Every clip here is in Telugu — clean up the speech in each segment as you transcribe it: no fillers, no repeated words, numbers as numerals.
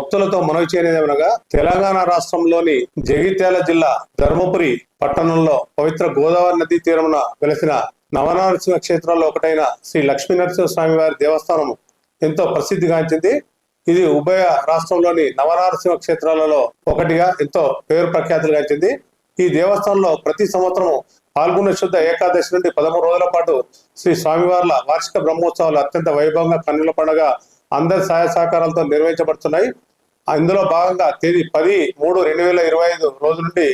భక్తులతో మనవి చేయనిదేమనగా తెలంగాణ రాష్ట్రంలోని జగిత్యాల జిల్లా ధర్మపురి పట్టణంలో పవిత్ర గోదావరి నదీ తీరమున వెలసిన నవనరసింహ క్షేత్రాల్లో ఒకటైన శ్రీ లక్ష్మీ నరసింహ స్వామి వారి దేవస్థానం ఎంతో ప్రసిద్ధిగాంచింది. ఇది ఉభయ రాష్ట్రంలోని నవనరసింహ క్షేత్రాలలో ఒకటిగా ఎంతో పేరు ప్రఖ్యాతులుగాంచింది. ఈ దేవస్థానంలో ప్రతి సంవత్సరం పాల్గొన శుద్ధ ఏకాదశి నుండి 13 రోజుల పాటు శ్రీ స్వామివార్ల వార్షిక బ్రహ్మోత్సవాలు అత్యంత వైభవంగా కన్నుల పండుగ అందరి సహాయ సహకారాలతో నిర్వహించబడుతున్నాయి. ఇందులో భాగంగా తేదీ 10/3/2025 రోజు నుండి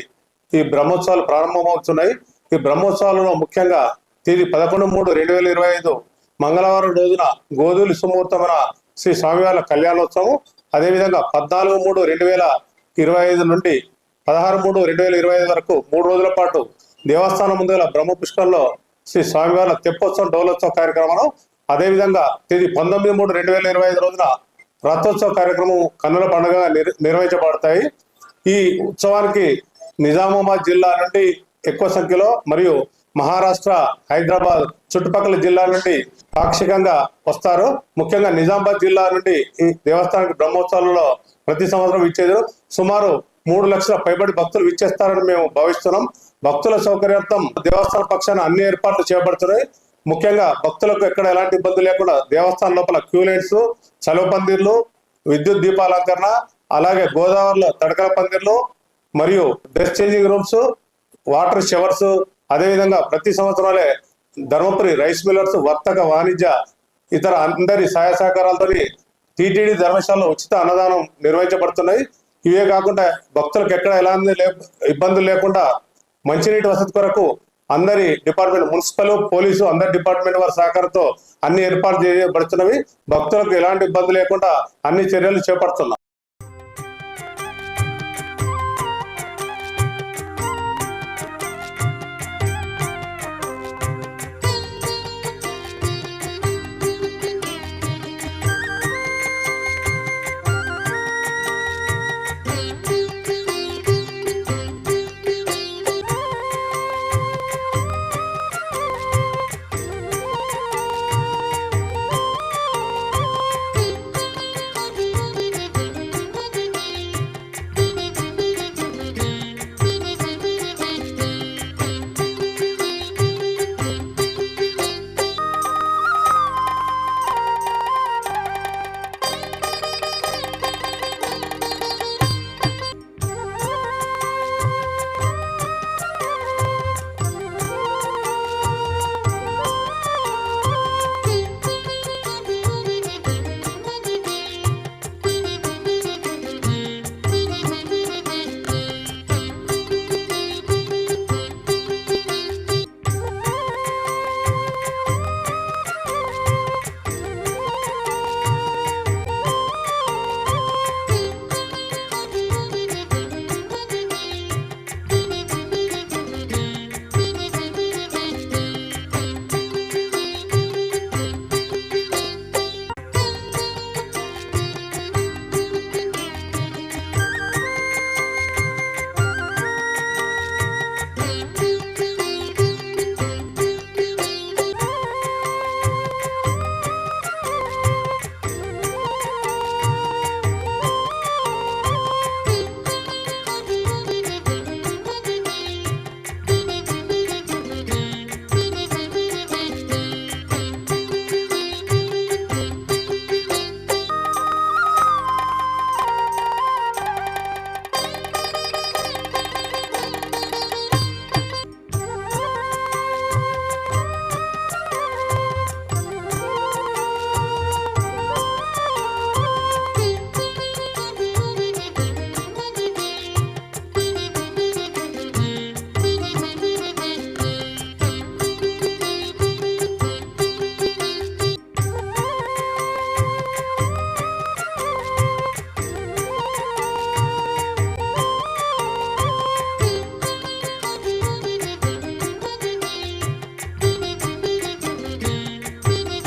ఈ బ్రహ్మోత్సవాలు ప్రారంభమవుతున్నాయి. ఈ బ్రహ్మోత్సవాలలో ముఖ్యంగా తేదీ 11/3/2025 మంగళవారం రోజున గోధులి సుముహూర్తమైన శ్రీ స్వామివార్ల కళ్యాణోత్సవం, అదేవిధంగా 14/3/2025 నుండి 16/3/2025 వరకు 3 రోజుల పాటు దేవస్థానం ముందుల బ్రహ్మ పుష్కరంలో శ్రీ స్వామివార్ల తెప్పోత్సవం డోలోత్సవ కార్యక్రమం, అదేవిధంగా తేదీ 19/3/2025 రోజున రథోత్సవ కార్యక్రమం కన్నుల పండుగ నిర్వహించబడతాయి. ఈ ఉత్సవానికి నిజామాబాద్ జిల్లా నుండి ఎక్కువ సంఖ్యలో మరియు మహారాష్ట్ర, హైదరాబాద్ చుట్టుపక్కల జిల్లా నుండి పాక్షికంగా వస్తారు. ముఖ్యంగా నిజామాబాద్ జిల్లా నుండి ఈ దేవస్థానానికి బ్రహ్మోత్సవాలలో ప్రతి సంవత్సరం ఇచ్చేది సుమారు 3 లక్షల పైబడి భక్తులు విచ్చేస్తారని మేము భావిస్తున్నాం. భక్తుల సౌకర్యార్థం దేవస్థాన పక్షాన అన్ని ఏర్పాట్లు చేపడుతున్నాయి. ముఖ్యంగా భక్తులకు ఎక్కడ ఎలాంటి ఇబ్బంది లేకుండా దేవస్థానం లోపల క్యూ లైన్స్, చలువ పందిర్లు, విద్యుత్ దీపాలంకరణ, అలాగే గోదావరిలో తడకల పందిర్లు మరియు dress changing rooms, water showers, అదేవిధంగా ప్రతి సంవత్సరాలే ధర్మపురి రైస్ మిల్లర్స్, వర్తక, వాణిజ్య ఇతర అందరి సహాయ సహకారాలతో టీటీడీ ధర్మశాలలో ఉచిత అన్నదానం నిర్వహించబడుతున్నాయి. ఇవే కాకుండా భక్తులకు ఎక్కడ ఎలాంటి ఇబ్బందులు లేకుండా మంచినీటి వసతి కొరకు అందరి డిపార్ట్మెంట్, మున్సిపల్, పోలీసు అందరి డిపార్ట్మెంట్ వారి సహకారంతో అన్ని ఏర్పాట్లు చేయబడుతున్నవి. భక్తులకు ఎలాంటి ఇబ్బంది లేకుండా అన్ని చర్యలు చేపడుతున్నాం.